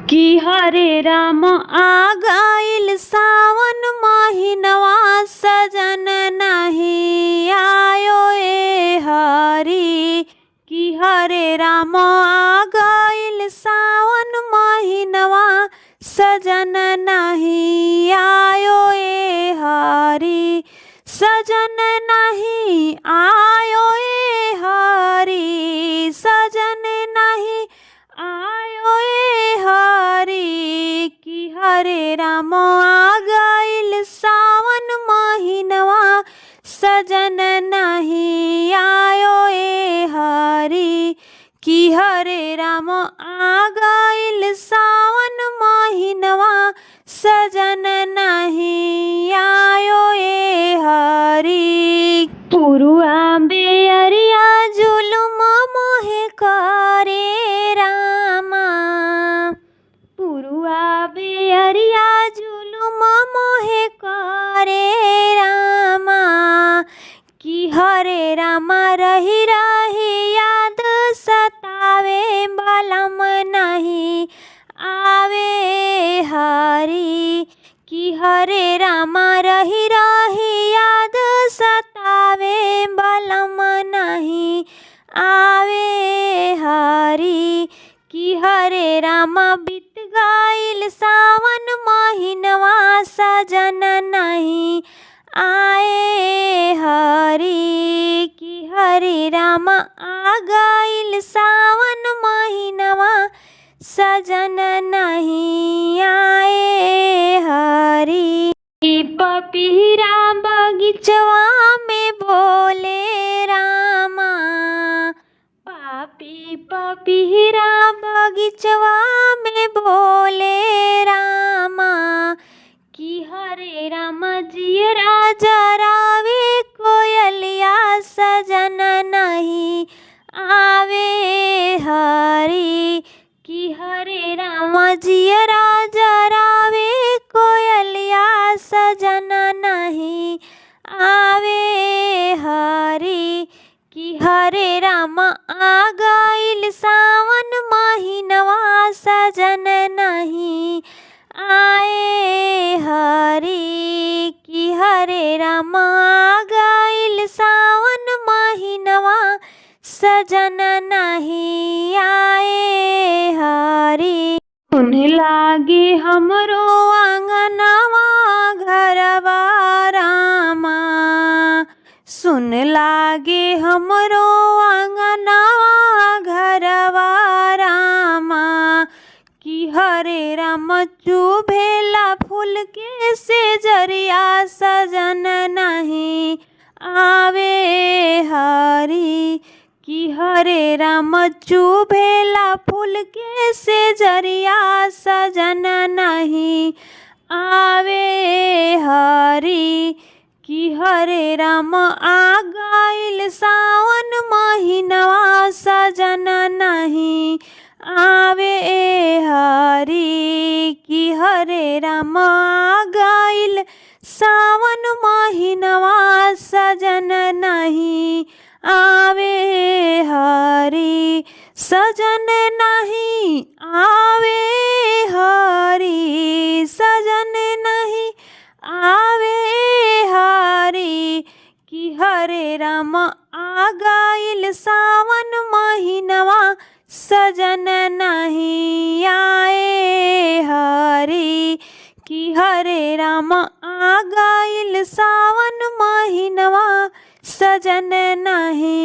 कि हरे राम आ गइल सावन महिनवा, सजन नहीं आयो ए हरी। कि हरे राम आ गइल सावन महिनवा, सजन नहीं आयो ए हरी। सजन नहीं आयो ए हरी, सजन नहीं आयो ए हरी। कि हरे राम आ गइल सावन महिनवा, सजन नहीं आयो ए हरी। कि हरे राम आ गइल सावन महिनवा, सजन नहीं आयो ए हरी। पुरुआ बेअरिया जुलुम मोहे करे रामा, पुरुआ बेअरिया जुलुम मोहे करे रामा। कि हरे रामा रही रही याद सतावे, बलम नहीं आवे हरी। कि हरे रामा रही रही याद सतावे, बलम नहीं आवे हरी। कि हरे रामा बीत गइल सावन महिनवा, सजन नहीं आए हरी। कि हरे रामा आ गइल सावन महिनवा, सजन नहीं आए हरी। पपीरा बगीचवा में बोले रामा, पापी पपीरा बगीचवा में बोले रामा। कि हरे राम जियरा जरावे कोयलिया, सजन नहीं आवे हरी। कि हरे राम जियरा जरावे कोयलिया, सजन नहीं आवे हरी। कि हरे राम आ गइल सावन महिनवा, सजन नहीं आए हरी। कि हरे राम आ गइल सावन महिनवा, सजन नहीं आए हरी। सुन लागे हमरो आंगनवा घरवा रामा, सुन लागे हमरो आंगनवा घरवा रामा। कि हरे राम चुभेला फूल के सेजरिया, सजन नहीं आवे हरी। कि हरे राम चुभेला फूल के सेजरिया, सजन नहीं आवे हरी। कि हरे राम आ गइल सावन महिनवा, सजन नहीं आवे हरी। कि हरे राम आ गइल सावन महिनवा, सजन नहीं आवे हरी। सजन नहीं आवे हरी, सजन नहीं आवे हरी। कि हरे राम आ गइल सावन महिनवा, सजन नहीं आए हरी। कि हरे राम आ गइल सावन महिनवा, सजन नहीं